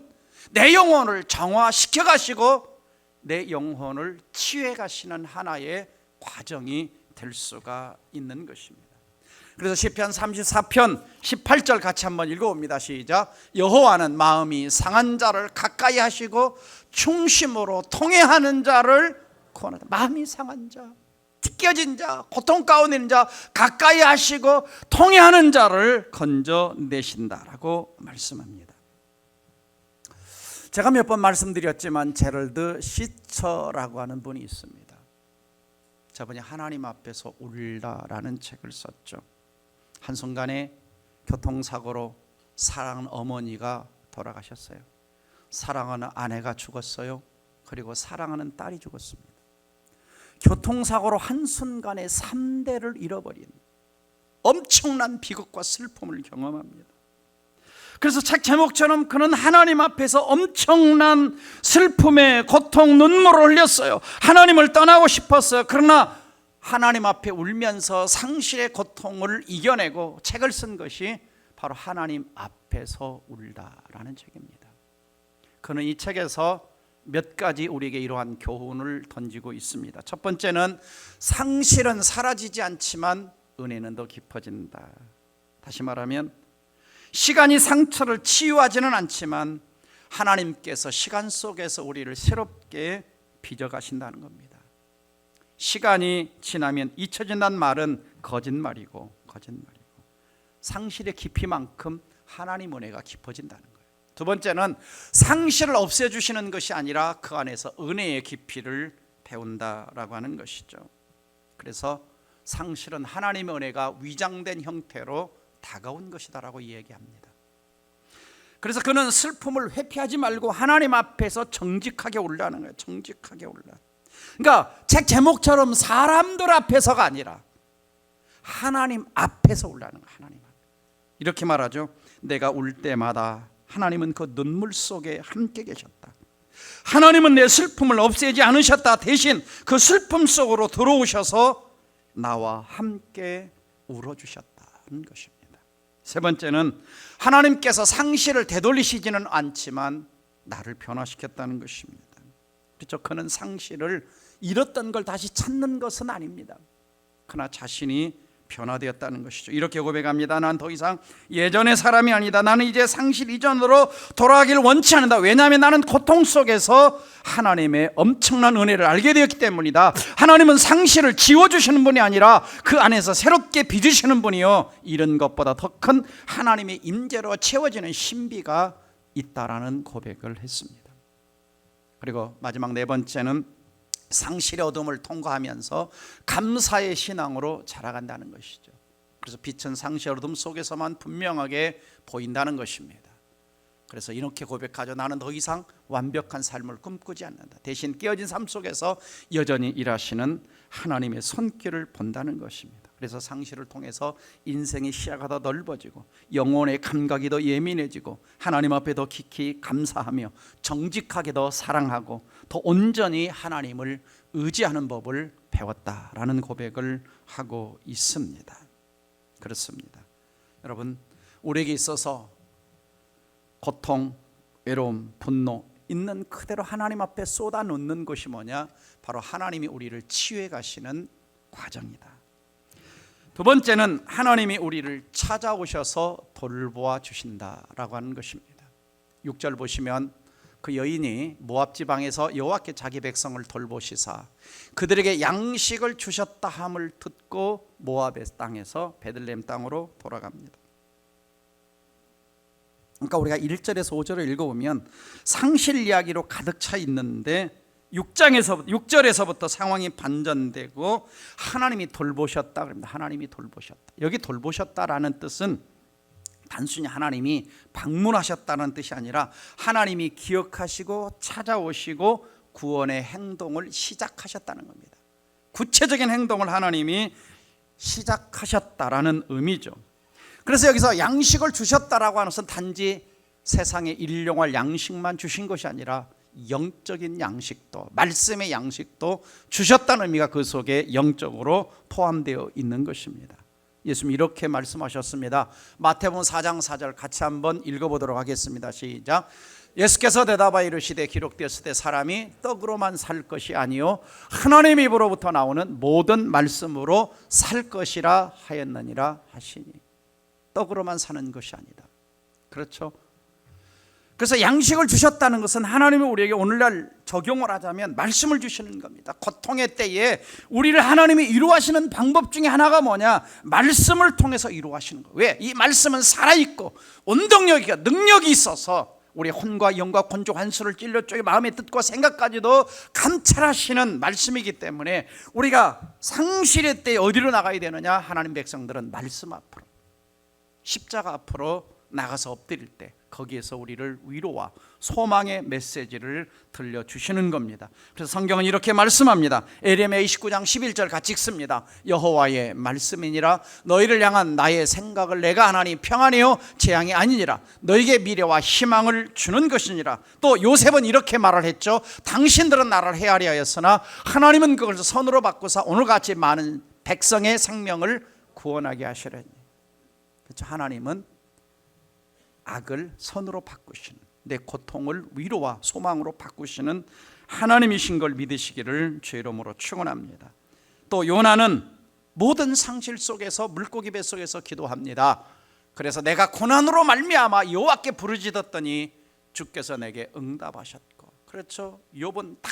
내 영혼을 정화시켜 가시고 내 영혼을 치유해 가시는 하나의 과정이 될 수가 있는 것입니다. 그래서 시편 34편 18절 같이 한번 읽어봅니다. 시작. 여호와는 마음이 상한 자를 가까이 하시고 충심으로 통회하는 자를 구원하다. 마음이 상한 자, 찢겨진 자, 고통 가운데 있는 자 가까이 하시고 통회하는 자를 건져내신다라고 말씀합니다. 제가 몇 번 말씀드렸지만 제럴드 시처라고 하는 분이 있습니다. 저분이 하나님 앞에서 울다라는 책을 썼죠. 한순간에 교통사고로 사랑하는 어머니가 돌아가셨어요. 사랑하는 아내가 죽었어요. 그리고 사랑하는 딸이 죽었습니다. 교통사고로 한순간에 3대를 잃어버린 엄청난 비극과 슬픔을 경험합니다. 그래서 책 제목처럼 그는 하나님 앞에서 엄청난 슬픔에 고통, 눈물을 흘렸어요. 하나님을 떠나고 싶었어요. 그러나 하나님 앞에 울면서 상실의 고통을 이겨내고 책을 쓴 것이 바로 하나님 앞에서 울다라는 책입니다. 그는 이 책에서 몇 가지 우리에게 이러한 교훈을 던지고 있습니다. 첫 번째는 상실은 사라지지 않지만 은혜는 더 깊어진다. 다시 말하면 시간이 상처를 치유하지는 않지만 하나님께서 시간 속에서 우리를 새롭게 빚어가신다는 겁니다. 시간이 지나면 잊혀진다는 말은 거짓말이고 상실의 깊이만큼 하나님 은혜가 깊어진다는 거예요. 두 번째는 상실을 없애주시는 것이 아니라 그 안에서 은혜의 깊이를 배운다라고 하는 것이죠. 그래서 상실은 하나님의 은혜가 위장된 형태로 다가온 것이다라고 이야기합니다. 그래서 그는 슬픔을 회피하지 말고 하나님 앞에서 정직하게 울라는 거예요. 정직하게 울라. 그러니까 책 제목처럼 사람들 앞에서가 아니라 하나님 앞에서 울라는 거예요. 하나님 앞에. 이렇게 말하죠. 내가 울 때마다 하나님은 그 눈물 속에 함께 계셨다. 하나님은 내 슬픔을 없애지 않으셨다. 대신 그 슬픔 속으로 들어오셔서 나와 함께 울어주셨다는 것입니다. 세 번째는 하나님께서 상실을 되돌리시지는 않지만 나를 변화시켰다는 것입니다. 그렇죠? 그는 상실을 잃었던 걸 다시 찾는 것은 아닙니다. 그러나 자신이 변화되었다는 것이죠. 이렇게 고백합니다. 난 더 이상 예전의 사람이 아니다. 나는 이제 상실 이전으로 돌아가길 원치 않는다. 왜냐하면 나는 고통 속에서 하나님의 엄청난 은혜를 알게 되었기 때문이다. 하나님은 상실을 지워주시는 분이 아니라 그 안에서 새롭게 빚으시는 분이요, 이런 것보다 더 큰 하나님의 임재로 채워지는 신비가 있다라는 고백을 했습니다. 그리고 마지막 네 번째는 상실의 어둠을 통과하면서 감사의 신앙으로 자라간다는 것이죠. 그래서 빛은 상실의 어둠 속에서만 분명하게 보인다는 것입니다. 그래서 이렇게 고백하죠. 나는 더 이상 완벽한 삶을 꿈꾸지 않는다. 대신 깨어진 삶 속에서 여전히 일하시는 하나님의 손길을 본다는 것입니다. 그래서 상실을 통해서 인생의 시야가 더 넓어지고 영혼의 감각이 더 예민해지고 하나님 앞에 더 깊이 감사하며 정직하게 더 사랑하고 더 온전히 하나님을 의지하는 법을 배웠다라는 고백을 하고 있습니다. 그렇습니다. 여러분, 우리에게 있어서 고통, 외로움, 분노 있는 그대로 하나님 앞에 쏟아놓는 것이 뭐냐? 바로 하나님이 우리를 치유해 가시는 과정이다. 두 번째는 하나님이 우리를 찾아오셔서 돌보아 주신다라고 하는 것입니다. 6절 보시면 그 여인이 모압 지방에서 여호와께 자기 백성을 돌보시사 그들에게 양식을 주셨다 함을 듣고 모압의 땅에서 베들레헴 땅으로 돌아갑니다. 그러니까 우리가 1절에서 5절을 읽어보면 상실 이야기로 가득 차 있는데 6절에서부터 상황이 반전되고 하나님이 돌보셨다 그럽니다. 하나님이 돌보셨다. 여기 돌보셨다라는 뜻은 단순히 하나님이 방문하셨다는 뜻이 아니라 하나님이 기억하시고 찾아오시고 구원의 행동을 시작하셨다는 겁니다. 구체적인 행동을 하나님이 시작하셨다라는 의미죠. 그래서 여기서 양식을 주셨다라고 하는 것은 단지 세상에 일용할 양식만 주신 것이 아니라 영적인 양식도, 말씀의 양식도 주셨다는 의미가 그 속에 영적으로 포함되어 있는 것입니다. 예수님 이렇게 말씀하셨습니다. 마태복음 4장 4절 같이 한번 읽어보도록 하겠습니다. 시작. 예수께서 대답하여 이르시되 기록되었을 때 사람이 떡으로만 살 것이 아니요 하나님 입으로부터 나오는 모든 말씀으로 살 것이라 하였느니라 하시니, 떡으로만 사는 것이 아니다. 그렇죠? 그래서 양식을 주셨다는 것은 하나님이 우리에게 오늘날 적용을 하자면 말씀을 주시는 겁니다. 고통의 때에 우리를 하나님이 위로하시는 방법 중에 하나가 뭐냐? 말씀을 통해서 위로하시는 거예요. 왜? 이 말씀은 살아있고 원동력이고 능력이 있어서 우리의 혼과 영과 건조 환수를 찔러 쪼개 마음의 뜻과 생각까지도 감찰하시는 말씀이기 때문에 우리가 상실의 때에 어디로 나가야 되느냐? 하나님 백성들은 말씀 앞으로, 십자가 앞으로 나가서 엎드릴 때 거기에서 우리를 위로와 소망의 메시지를 들려주시는 겁니다. 그래서 성경은 이렇게 말씀합니다. 에레미야 29장 11절 같이 읽습니다. 여호와의 말씀이니라. 너희를 향한 나의 생각을 내가 하나니 평안이요 재앙이 아니니라. 너희에게 미래와 희망을 주는 것이니라. 또 요셉은 이렇게 말을 했죠. 당신들은 나를 헤아려 하였으나 하나님은 그걸 선으로 바꾸사 오늘같이 많은 백성의 생명을 구원하게 하시려니. 그렇죠? 하나님은 악을 선으로 바꾸시는, 내 고통을 위로와 소망으로 바꾸시는 하나님이신 걸 믿으시기를 주의 이름으로 축원합니다. 또 요나는 모든 상실 속에서 물고기 뱃속에서 기도합니다. 그래서 내가 고난으로 말미암아 여호와께 부르짖었더니 주께서 내게 응답하셨고, 그렇죠? 욥은 다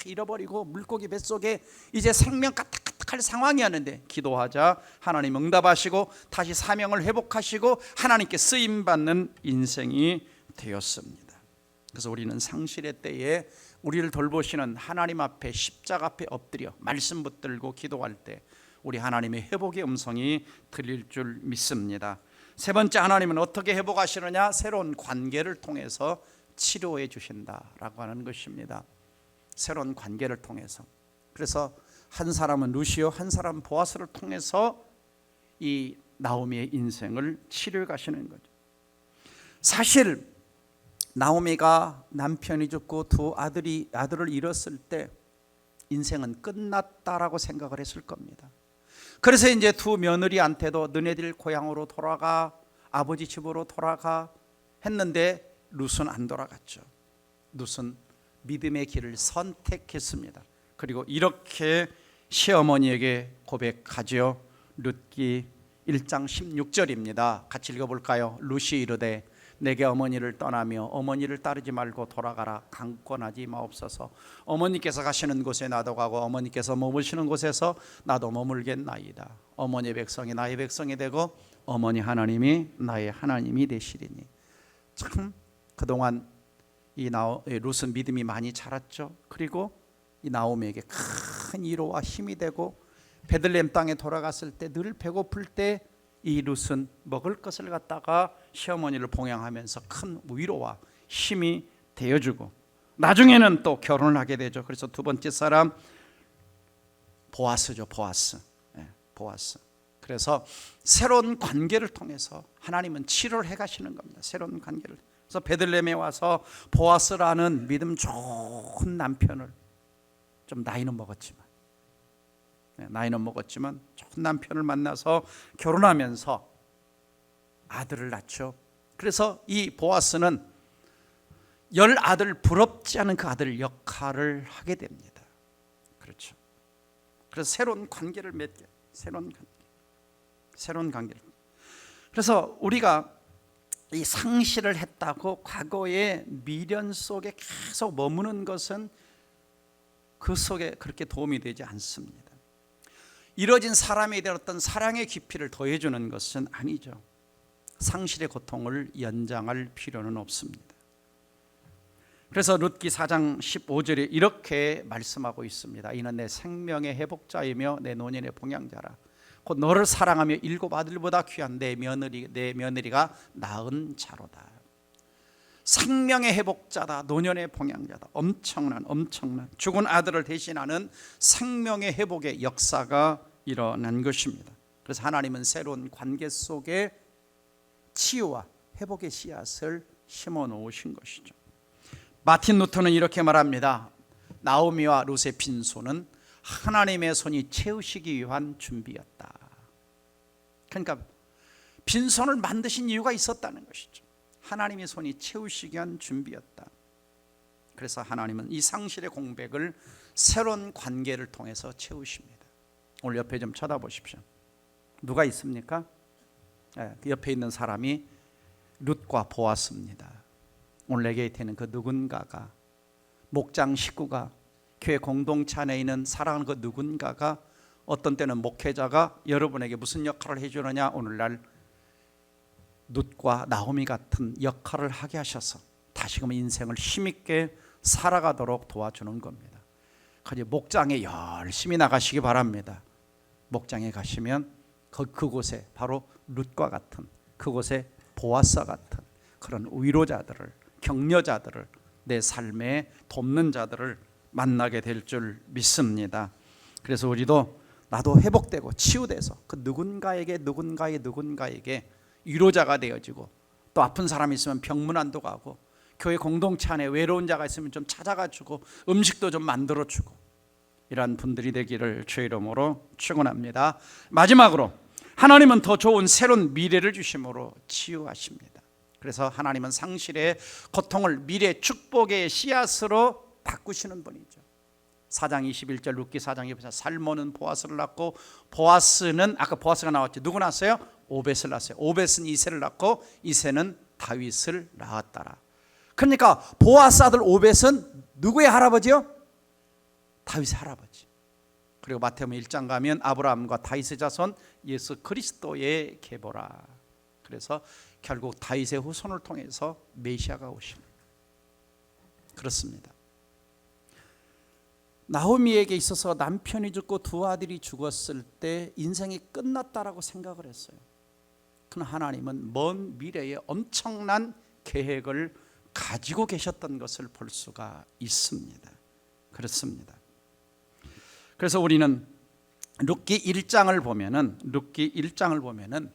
잃어버리고 물고기 뱃속에 이제 생명 까딱까딱할 상황이었는데 기도하자 하나님 응답하시고 다시 사명을 회복하시고 하나님께 쓰임받는 인생이 되었습니다. 그래서 우리는 상실의 때에 우리를 돌보시는 하나님 앞에 십자가 앞에 엎드려 말씀 붙들고 기도할 때 우리 하나님의 회복의 음성이 들릴 줄 믿습니다. 세 번째, 하나님은 어떻게 회복하시느냐? 새로운 관계를 통해서 치료해 주신다라고 하는 것입니다. 새로운 관계를 통해서. 그래서 한 사람은 루시오, 한 사람은 보아스를 통해서 이 나오미의 인생을 치료해 가시는 거죠. 사실 나오미가 남편이 죽고 두 아들을 잃었을 때 인생은 끝났다라고 생각을 했을 겁니다. 그래서 이제 두 며느리한테도 너네들 고향으로 돌아가, 아버지 집으로 돌아가 했는데 룻은 안 돌아갔죠. 룻은 믿음의 길을 선택했습니다. 그리고 이렇게 시어머니에게 고백하죠. 룻기 1장 16절입니다. 같이 읽어볼까요? 룻이 이르되 내게 어머니를 떠나며 어머니를 따르지 말고 돌아가라. 강권하지 마옵소서. 어머니께서 가시는 곳에 나도 가고 어머니께서 머무시는 곳에서 나도 머물겠나이다. 어머니 백성이 나의 백성이 되고 어머니 하나님이 나의 하나님이 되시리니. 참 그동안 이 룻은 믿음이 많이 자랐죠. 그리고 이 나오미에게 큰 위로와 힘이 되고 베들레헴 땅에 돌아갔을 때 늘 배고플 때 이 룻은 먹을 것을 갖다가 시어머니를 봉양하면서 큰 위로와 힘이 되어주고 나중에는 또 결혼을 하게 되죠. 그래서 두 번째 사람 보아스죠. 보아스. 그래서 새로운 관계를 통해서 하나님은 치료를 해가시는 겁니다. 새로운 관계를. 그래서 베들레헴에 와서 보아스라는 믿음 좋은 남편을, 좀 나이는 먹었지만 좋은 남편을 만나서 결혼하면서 아들을 낳죠. 그래서 이 보아스는 10아들 부럽지 않은 그 아들 역할을 하게 됩니다. 그렇죠. 그래서 새로운 관계를 맺게, 새로운 관계를. 그래서 우리가 이 상실을 했다고 과거의 미련 속에 계속 머무는 것은 그 속에 그렇게 도움이 되지 않습니다. 이뤄진 사람에 대한 어떤 사랑의 깊이를 더해주는 것은 아니죠. 상실의 고통을 연장할 필요는 없습니다. 그래서 룻기 4장 15절에 이렇게 말씀하고 있습니다. 이는 내 생명의 회복자이며 내 노년의 봉양자라. 곧 너를 사랑하며 일곱 아들보다 귀한 내 며느리가 낳은 자로다. 생명의 회복자다. 노년의 봉양자다. 엄청난 죽은 아들을 대신하는 생명의 회복의 역사가 일어난 것입니다. 그래서 하나님은 새로운 관계 속에 치유와 회복의 씨앗을 심어 놓으신 것이죠. 마틴 루터는 이렇게 말합니다. 나오미와 룻의 빈손은 하나님의 손이 채우시기 위한 준비였다. 그러니까 빈손을 만드신 이유가 있었다는 것이죠. 하나님의 손이 채우시기 위한 준비였다. 그래서 하나님은 이 상실의 공백을 새로운 관계를 통해서 채우십니다. 오늘 옆에 좀 쳐다보십시오. 누가 있습니까? 그 옆에 있는 사람이 룻과 보아스입니다. 오늘 내 곁에 있는 그 누군가가, 목장 식구가, 교회 공동체 안에 있는 사랑하는 그 누군가가, 어떤 때는 목회자가 여러분에게 무슨 역할을 해주느냐, 오늘날 룻과 나오미 같은 역할을 하게 하셔서 다시금 인생을 힘있게 살아가도록 도와주는 겁니다. 그래서 목장에 열심히 나가시기 바랍니다. 목장에 가시면 그곳에 바로 룻과 같은, 그곳에 보아스와 같은 그런 위로자들을, 격려자들을, 내 삶에 돕는 자들을 만나게 될 줄 믿습니다. 그래서 우리도 나도 회복되고 치유돼서 그 누군가에게 위로자가 되어지고, 또 아픈 사람이 있으면 병문안도 가고, 교회 공동체 안에 외로운 자가 있으면 좀 찾아가주고 음식도 좀 만들어주고, 이러한 분들이 되기를 주의 이름으로 축원합니다. 마지막으로 하나님은 더 좋은 새로운 미래를 주심으로 치유하십니다. 그래서 하나님은 상실의 고통을 미래 축복의 씨앗으로 바꾸시는 분이죠. 4장 21절 룻기 4장 21절 살몬은 보아스를 낳고, 보아스는 아까 보아스가 나왔죠. 누구 낳았어요? 오벳을 낳았어요. 오벳은 이새를 낳고, 이새는 다윗을 낳았더라. 그러니까 보아스 아들 오벳은 누구의 할아버지요? 다윗의 할아버지. 그리고 마태복음 1장 가면 아브라함과 다윗의 자손 예수 그리스도의 계보라. 그래서 결국 다윗의 후손을 통해서 메시아가 오십니다. 그렇습니다. 나오미에게 있어서 남편이 죽고 두 아들이 죽었을 때 인생이 끝났다라고 생각을 했어요. 그러나 하나님은 먼 미래에 엄청난 계획을 가지고 계셨던 것을 볼 수가 있습니다. 그렇습니다. 그래서 우리는 룻기 1장을 보면은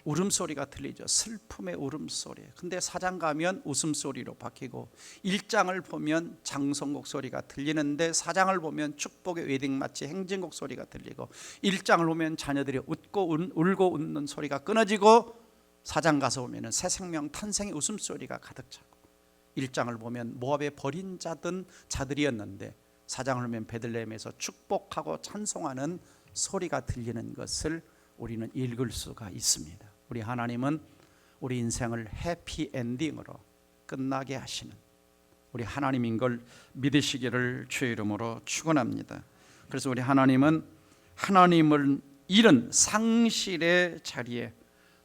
울음소리가 들리죠. 슬픔의 울음소리. 근데 4장 가면 웃음소리로 바뀌고, 1장을 보면 장성곡 소리가 들리는데 4장을 보면 축복의 웨딩마치 행진곡 소리가 들리고, 1장을 보면 자녀들이 울고 웃는 소리가 끊어지고, 4장 가서 보면 새 생명 탄생의 웃음소리가 가득 차고, 1장을 보면 모압에 버린 자들이었는데 4장을 보면 베들레헴에서 축복하고 찬송하는 소리가 들리는 것을 우리는 읽을 수가 있습니다. 우리 하나님은 우리 인생을 해피엔딩으로 끝나게 하시는 우리 하나님인 걸 믿으시기를 주의 이름으로 축원합니다. 그래서 우리 하나님은 하나님을 잃은 상실의 자리에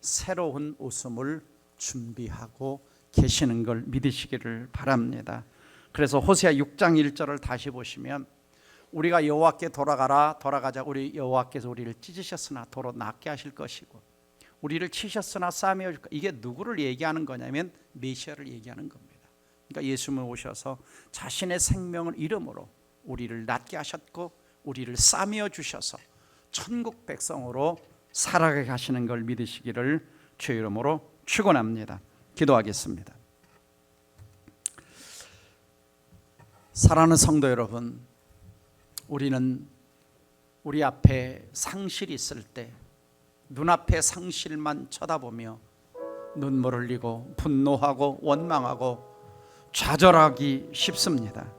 새로운 웃음을 준비하고 계시는 걸 믿으시기를 바랍니다. 그래서 호세아 6장 1절을 다시 보시면, 우리가 여호와께 돌아가자. 우리 여호와께서 우리를 찢으셨으나 도로 낫게 하실 것이고, 우리를 치셨으나 싸매어 줄 것. 이게 누구를 얘기하는 거냐면 메시아를 얘기하는 겁니다. 그러니까 예수님은 오셔서 자신의 생명을 잃음으로 우리를 낫게 하셨고, 우리를 싸매어 주셔서 천국 백성으로 살아가게 하시는 걸 믿으시기를 주의 이름으로 축원합니다. 기도하겠습니다. 사랑하는 성도 여러분, 우리는 우리 앞에 상실이 있을 때 눈앞에 상실만 쳐다보며 눈물 흘리고 분노하고 원망하고 좌절하기 쉽습니다.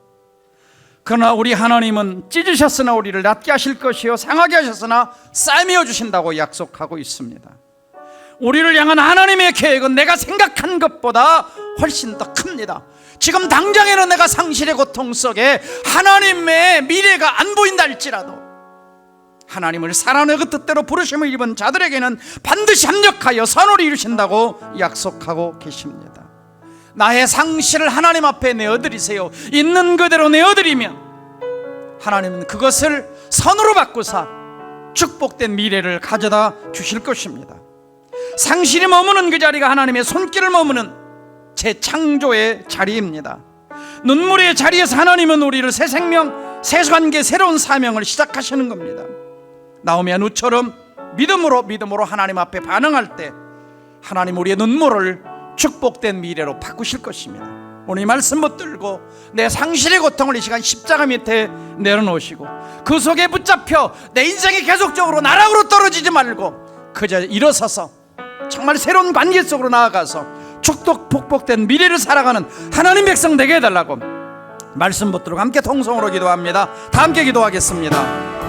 그러나 우리 하나님은 찢으셨으나 우리를 낫게 하실 것이요 상하게 하셨으나 싸매어 주신다고 약속하고 있습니다. 우리를 향한 하나님의 계획은 내가 생각한 것보다 훨씬 더 큽니다. 지금 당장에는 내가 상실의 고통 속에 하나님의 미래가 안 보인다 할지라도, 하나님을 사랑의 그 뜻대로 부르심을 입은 자들에게는 반드시 합력하여 선을 이루신다고 약속하고 계십니다. 나의 상실을 하나님 앞에 내어드리세요. 있는 그대로 내어드리면 하나님은 그것을 선으로 바꾸사 축복된 미래를 가져다 주실 것입니다. 상실이 머무는 그 자리가 하나님의 손길을 머무는 재창조의 자리입니다. 눈물의 자리에서 하나님은 우리를 새 생명, 새 관계, 새로운 사명을 시작하시는 겁니다. 나오미와 룻처럼 믿음으로 하나님 앞에 반응할 때 하나님 우리의 눈물을 축복된 미래로 바꾸실 것입니다. 오늘 이 말씀 붙들고 내 상실의 고통을 이 시간 십자가 밑에 내려놓으시고 그 속에 붙잡혀 내 인생이 계속적으로 나락으로 떨어지지 말고 그저 일어서서 정말 새로운 관계 속으로 나아가서 축복 복복된 미래를 살아가는 하나님 백성 되게 해달라고 말씀 붙들고 함께 통성으로 기도합니다. 다 함께 기도하겠습니다.